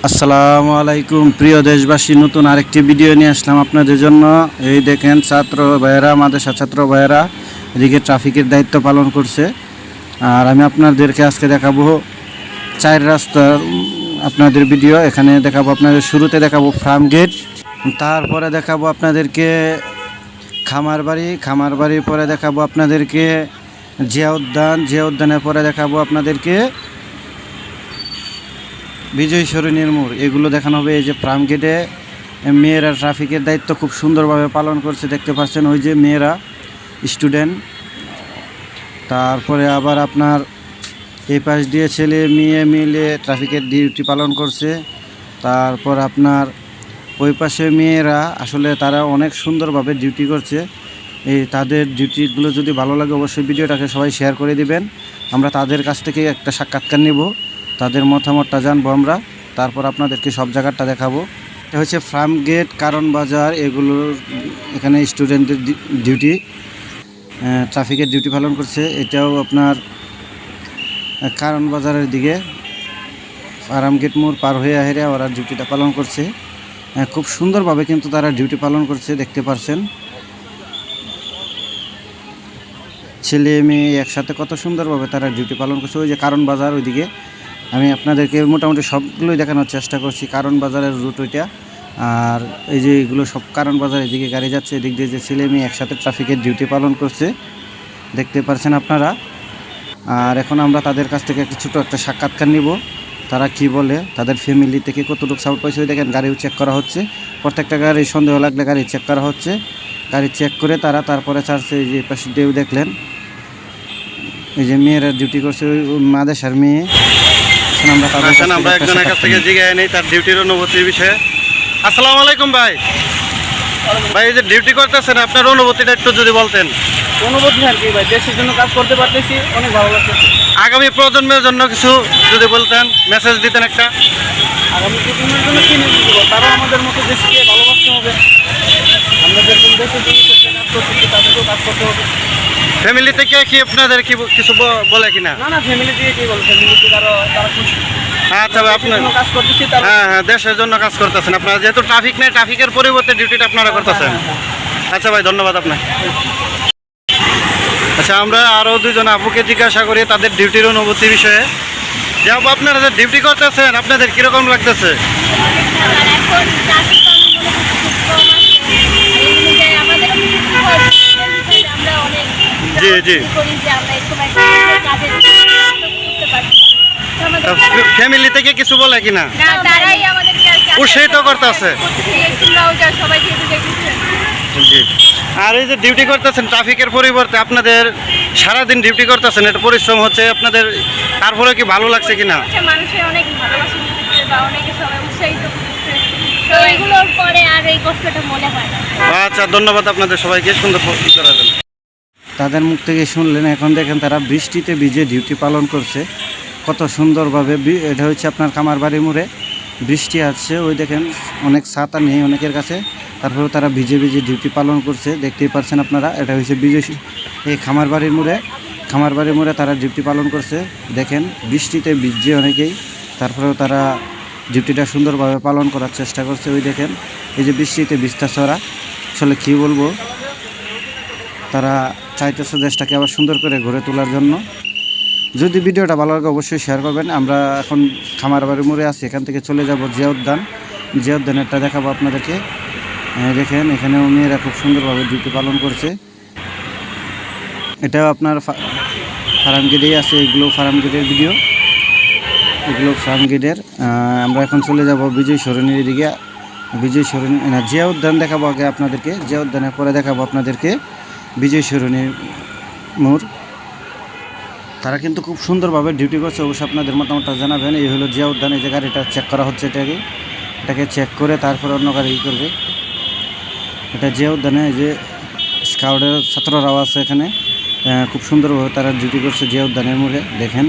আসসালামু আলাইকুম প্রিয় দেশবাসী, নতুন আরেকটি ভিডিও নিয়ে আসলাম আপনাদের জন্য। এই দেখেন ছাত্র ভাইয়েরা, মাদ্রাসা ছাত্র ভাইয়েরা এদিকে ট্রাফিকের দায়িত্ব পালন করছে। আর আমি আপনাদেরকে আজকে দেখাবো চার রাস্তার আপনাদের ভিডিও। এখানে দেখাবো আপনাদের, শুরুতে দেখাবো ফার্ম গেট, তারপরে দেখাবো আপনাদেরকে খামার বাড়ির পরে দেখাবো আপনাদেরকে জিয়া উদ্যানের পরে দেখাবো আপনাদেরকে বিজয় সরণির মোড়। এগুলো দেখানো হবে। এই যে ফার্ম গেটে মেয়েরা ট্রাফিকের দায়িত্ব খুব সুন্দরভাবে পালন করছে, দেখতে পাচ্ছেন ওই যে মেয়েরা স্টুডেন্ট। তারপরে আবার আপনার এই পাশ দিয়ে ছেলে মেয়ে মিলে ট্রাফিকের ডিউটি পালন করছে। তারপর আপনার ওই পাশে মেয়েরা, আসলে তারা অনেক সুন্দরভাবে ডিউটি করছে। এই তাদের ডিউটিগুলো যদি ভালো লাগে অবশ্যই ভিডিওটাকে সবাই শেয়ার করে দিবেন। আমরা তাদের কাছ থেকে একটা সাক্ষাৎকার নেব, তাদের মতামতটা জানবো আমরা, তারপর আপনাদেরকে সব জায়গাটা দেখাবো। এটা হচ্ছে ফার্ম গেট, কারণ বাজার, এগুলো এখানে স্টুডেন্টদের ডিউটি, ট্রাফিকের ডিউটি পালন করছে। এটাও আপনার কারণ বাজারের দিকে ফার্ম গেট মোড় পার হয়ে হেরে ওরা ডিউটিটা পালন করছে। খুব সুন্দরভাবে কিন্তু তারা ডিউটি পালন করছে, দেখতে পাচ্ছেন ছেলে মেয়ে একসাথে কত সুন্দরভাবে তারা ডিউটি পালন করছে। ওই যে কারণ বাজার, ওইদিকে আমি আপনাদেরকে মোটামুটি সবগুলোই দেখানোর চেষ্টা করছি। কারণ বাজারের রুট ওইটা। আর এই যে এগুলো সব কারণ বাজার, এদিকে গাড়ি যাচ্ছে, এদিক দিয়ে যে ছেলে মেয়ে একসাথে ট্রাফিকের ডিউটি পালন করছে, দেখতে পাচ্ছেন আপনারা। আর এখন আমরা তাদের কাছ থেকে একটা ছোটো একটা সাক্ষাৎকার নিব, তারা কি বলে, তাদের ফ্যামিলি থেকে কতটুকু সাপোর্ট পাইছে। ওই দেখেন গাড়িও চেক করা হচ্ছে, প্রত্যেকটা গাড়ি সন্দেহ লাগলে গাড়ি চেক করা হচ্ছে। গাড়ি চেক করে তারা তারপরে ছাড়ছে। এই যে পাশে দিয়েও দেখলেন এই যে মেয়েরা ডিউটি করছে, ওই মাদেশার মেয়ে। আমরা একজনের কাছ থেকে জিজ্ঞাসা নেই তার ডিউটির অনুভূতির বিষয়ে। আসসালামু আলাইকুম ভাই। ভাই এই যে ডিউটি করতেছেন, আপনার অনুভূতিটা একটু যদি বলতেন। অনুভূতি আর কি ভাই, দেশের জন্য কাজ করতে পারতেছি, অনেক ভালো লাগতেছে। আগামী প্রজন্মের জন্য কিছু যদি বলতেন, মেসেজ দিতেন একটা। আগামী প্রজন্মের জন্য কি নিয়ে দিব, তারাও আমাদের মতো দেশকে ভালোবাসতে হবে। আমরা যেরকম দেশের জন্য কাজ করতেছি, তাদেরকেও কাজ করতে হবে। ফ্যামিলি থেকে কি আপনাদের কি কিছু বলে কিনা? না, ফ্যামিলি থেকে কি বলবো, ফ্যামিলি থেকে তারা খুশি। আচ্ছা ভাই, আপনার কাজ করতেছি তারা। হ্যাঁ, দেশের জন্য কাজ করতেছেন আপনারা, যেহেতু ট্রাফিক নেই, ট্রাফিকের পরিবর্তে ডিউটিটা আপনারা করতেছেন। আচ্ছা ভাই, ধন্যবাদ আপনাকে। আচ্ছা, আমরা আরও দুজন আপুকে জিজ্ঞাসা করি তাদের ডিউটির অনুভূতি বিষয়ে। যে আপু, আপনারা যে ডিউটি করতেছেন, আপনাদের কীরকম লাগতেছে? জি জি। ফ্যামিলি থেকে কিছু বলে কিনা? উৎসাহিত করতেছে। জি। আর এই যে ডিউটি করতেছেন ট্রাফিকের পরিবর্তে, আপনাদের সারাদিন ডিউটি করতেছেন, এটা পরিশ্রম হচ্ছে আপনাদের, তারপরে কি ভালো লাগছে কিনা? আচ্ছা, ধন্যবাদ আপনাদের সবাইকে, সুন্দর করার জন্য। তাদের মুখ থেকে শুনলেন। এখন দেখেন তারা বৃষ্টিতে ভিজে ডিউটি পালন করছে কত সুন্দরভাবে। এটা হচ্ছে আপনার খামার বাড়ির মোড়ে, বৃষ্টি আছে, ওই দেখেন অনেক ছাতা নেই অনেকের কাছে, তারপরেও তারা ভিজে ডিউটি পালন করছে, দেখতেই পাচ্ছেন আপনারা। এটা হচ্ছে এই খামার বাড়ির মোড়ে তারা ডিউটি পালন করছে। দেখেন বৃষ্টিতে ভিজে অনেকেই, তারপরেও তারা ডিউটিটা সুন্দরভাবে পালন করার চেষ্টা করছে। ওই দেখেন এই যে বৃষ্টিতে ভিজতেছে ওরা, আসলে কী বলবো, তারা চাইতেছে দেশটাকে আবার সুন্দর করে গড়ে তোলার জন্য। যদি ভিডিওটা ভালো লাগে অবশ্যই শেয়ার করবেন। আমরা এখন খামার বাড়ির মোড়ে আছি, এখান থেকে চলে যাব জিয়া উদ্যানেরটা দেখাবো আপনাদেরকে। দেখেন এখানেও মেয়েরা খুব সুন্দরভাবে ডিউটি পালন করছে। এটাও আপনার ফার্ম গেটেই আছে, এগুলো ফার্ম গেটের ভিডিও, এগুলো ফার্ম গেটের। আমরা এখন চলে যাব বিজয় সরণির দিকে। জিয়া উদ্যান দেখাবো আগে আপনাদেরকে, জিয়া উদ্যানের পরে দেখাবো আপনাদেরকে বিজয় সরণির মোড়। তারা কিন্তু খুব সুন্দরভাবে ডিউটি করছে, অবশ্যই আপনাদের মতামতটা জানাবেন। এই হলো জিয়া উদ্যান। এই যে গাড়িটা চেক করা হচ্ছে, এটাকে চেক করে তারপর অন্য গাড়ি করবে। এটা জিয়া উদ্যানে, এই যে স্কাউটের ছাত্ররাও আছে এখানে, খুব সুন্দরভাবে তারা ডিউটি করছে জিয়া উদ্যানের মোড়ে, দেখেন।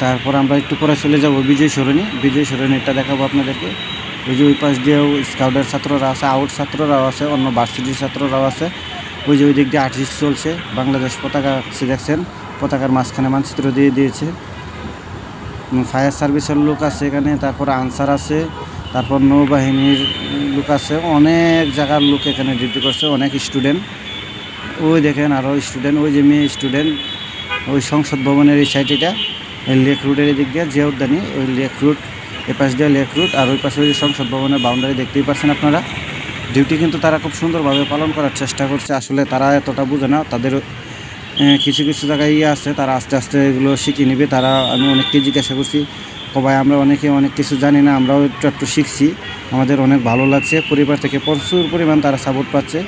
তারপর আমরা একটু পরে চলে যাব বিজয় সরণিটা দেখাবো আপনাদেরকে। ওই যে ওই পাশ দিয়েও স্কাউটের ছাত্ররা আছে, আউট ছাত্ররাও আছে, অন্য ভার্সিটির ছাত্ররাও আছে। ওই যে ওই দিক দিয়ে আর্টিস্ট চলছে, বাংলাদেশ পতাকা দেখছেন, পতাকার মাঝখানে মানচিত্র দিয়ে দিয়েছে। ফায়ার সার্ভিসের লোক আছে এখানে, তারপর আনসার আছে, তারপর নৌবাহিনীর লোক আছে, অনেক জায়গার লোক এখানে ডিউটি করছে, অনেক স্টুডেন্ট। ওই দেখেন আরও স্টুডেন্ট, ওই যে মেয়ে স্টুডেন্ট, ওই সংসদ ভবনের এই সাইড, এটা লেক রুটের এদিক দিয়ে যে উদ্যানী, ওই লেক রুট, এ পাশ দিয়ে লেক রুট, আর ওই পাশে ওই সংসদ ভবনের বাউন্ডারি দেখতেই পাচ্ছেন আপনারা। ডিউটি কিন্তু তারা খুব সুন্দরভাবে পালন করার চেষ্টা করছে। আসলে তারা এতটা বুঝে না, তাদের কিছু কিছু জায়গায় আছে, তারা আস্তে আস্তে এগুলো শিখে নেবে। তারা, আমি অনেককে জিজ্ঞাসা করছি, ভাই আমরা অনেকে অনেক কিছু জানি না, আমরাও একটু শিখছি, আমাদের অনেক ভালো লাগছে। পরিবার থেকে প্রচুর পরিমাণ তারা সাপোর্ট পাচ্ছে,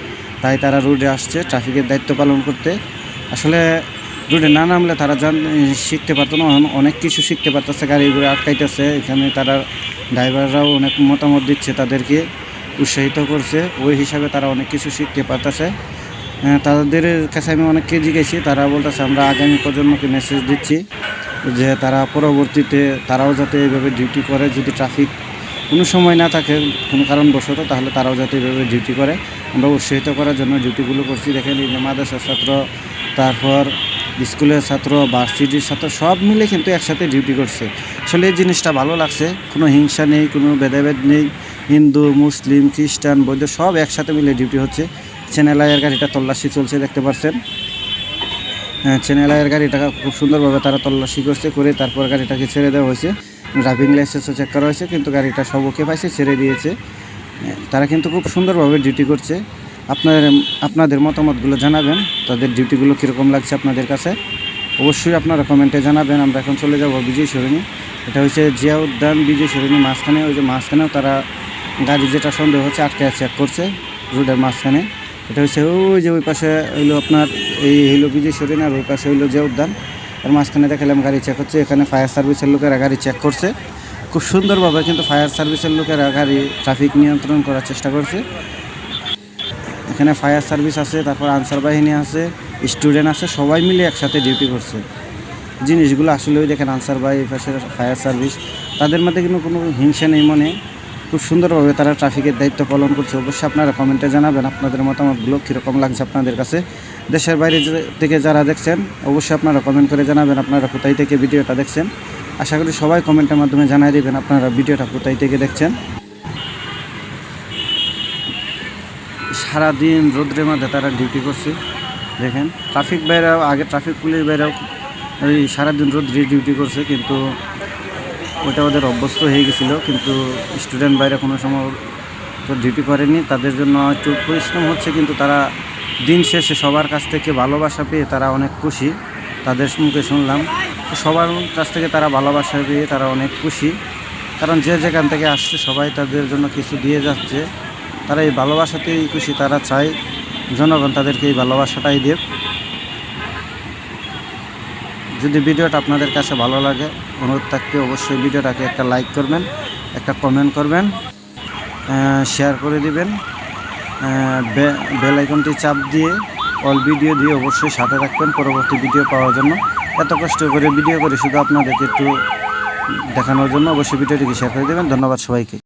তাই তারা রোডে আসছে ট্রাফিকের দায়িত্ব পালন করতে। আসলে রোডে না নামলে তারা শিখতে পারতো না, অনেক কিছু শিখতে পারতেছে, গাড়িগুলো আটকাইতেছে। এখানে তারা ড্রাইভাররাও অনেক মতামত দিচ্ছে, তাদেরকে উৎসাহিত করছে, ওই হিসাবে তারা অনেক কিছু শিখতে পারতেছে। তাদের কাছে আমি অনেককে জিজ্ঞেসি, তারা বলতেছে আমরা আগামী প্রজন্মকে মেসেজ দিচ্ছি যে তারা পরবর্তীতে তারাও যাতে এইভাবে ডিউটি করে, যদি ট্রাফিক কোনো সময় না থাকে কোনো কারণবশত, তাহলে তারাও যাতে এইভাবে ডিউটি করে। আমরা উৎসাহিত করার জন্য ডিউটিগুলো করছি। দেখেন এই যে মাদ্রাসার ছাত্র, তারপর স্কুলের ছাত্র, ভার্সিটির ছাত্র, সব মিলে কিন্তু একসাথে ডিউটি করছে। আসলে এই জিনিসটা ভালো লাগছে, কোনো হিংসা নেই, কোনো ভেদাভেদ নেই, হিন্দু মুসলিম খ্রিস্টান বৌদ্ধ সব একসাথে মিলে ডিউটি হচ্ছে। চ্যানেল আইয়ের গাড়িটা তল্লাশি চলছে, দেখতে পাচ্ছেন। চ্যানেল আইয়ের গাড়িটা খুব সুন্দরভাবে তারা তল্লাশি করে তারপর গাড়িটাকে ছেড়ে দেওয়া হয়েছে। ড্রাইভিং লাইসেন্সও চেক করা হয়েছে, কিন্তু গাড়িটা সব ওকে পাইছে, ছেড়ে দিয়েছে। তারা কিন্তু খুব সুন্দরভাবে ডিউটি করছে। আপনাদের মতামতগুলো জানাবেন, তাদের ডিউটিগুলো কীরকম লাগছে আপনাদের কাছে, অবশ্যই আপনারা কমেন্টে জানাবেন। আমরা এখন চলে যাব বিজয় সরণি। এটা হচ্ছে জিয়া উদ্যান বিজয় সরণি মাঝখানে, ওই যে মাঝখানেও তারা গাড়ি যেটা সন্দেহ হচ্ছে আটকে চেক করছে রোডের মাঝখানে। এটা হচ্ছে ওই যে ওই পাশে হইলো আপনার এই হইলো বিজয় সরণি, আর ওই পাশে হইলো জিয়া উদ্যান, আর মাঝখানে দেখালাম গাড়ি চেক হচ্ছে। এখানে ফায়ার সার্ভিসের লোকেরা গাড়ি চেক করছে খুব সুন্দরভাবে, কিন্তু ফায়ার সার্ভিসের লোকেরা গাড়ি ট্রাফিক নিয়ন্ত্রণ করার চেষ্টা করছে। এখানে ফায়ার সার্ভিস আছে, তারপর আনসার বাহিনী আছে, স্টুডেন্ট আছে, সবাই মিলে একসাথে ডিউটি করছে। জিনিসগুলো আসলে ওই দেখেন আনসার বাহিনী, পাশে ফায়ার সার্ভিস, তাদের মধ্যে কিন্তু কোনো হিংসা নেই মনে, খুব সুন্দরভাবে তারা ট্রাফিকের দায়িত্ব পালন করছে। অবশ্যই আপনারা কমেন্টে জানাবেন আপনাদের মতামতগুলো কীরকম লাগছে আপনাদের কাছে। দেশের বাইরে থেকে যারা দেখছেন অবশ্যই আপনারা কমেন্ট করে জানাবেন আপনারা কোথায় থেকে ভিডিওটা দেখছেন। আশা করি সবাই কমেন্টের মাধ্যমে জানিয়ে দেবেন আপনারা ভিডিওটা কোথায় থেকে দেখছেন। সারাদিন রোদ্রের মধ্যে তারা ডিউটি করছে। দেখেন ট্রাফিক বাইরেও, আগে ট্রাফিক পুলিশ বাইরেও ওই সারাদিন রোদ্রে ডিউটি করছে, কিন্তু ওটা ওদের অভ্যস্ত হয়ে গেছিলো। কিন্তু স্টুডেন্ট বাইরে কোনো সময় তো ডিউটি করেনি, তাদের জন্য একটু পরিশ্রম হচ্ছে, কিন্তু তারা দিন শেষে সবার কাছ থেকে ভালোবাসা পেয়ে তারা অনেক খুশি। তাদের মুখে শুনলাম সবার কাছ থেকে তারা ভালোবাসা পেয়ে তারা অনেক খুশি, কারণ যে যেখান থেকে আসছে সবাই তাদের জন্য কিছু দিয়ে যাচ্ছে। তারা এই ভালোবাসাতেই খুশি, তারা চায় জনগণ তাদেরকে এই ভালোবাসাটাই দেব। যদি ভিডিওটা আপনাদের কাছে ভালো লাগে, অনুরোধ থাকতে অবশ্যই ভিডিওটাকে একটা লাইক করবেন, একটা কমেন্ট করবেন, শেয়ার করে দিবেন, বেল আইকনটি চাপ দিয়ে অল ভিডিও দিয়ে অবশ্যই সাথে রাখবেন পরবর্তী ভিডিও পাওয়ার জন্য। এত কষ্ট করে ভিডিও করে শুধু আপনাদেরকে একটু দেখানোর জন্য অবশ্যই ভিডিওটিকে শেয়ার করে দেবেন। ধন্যবাদ সবাইকে।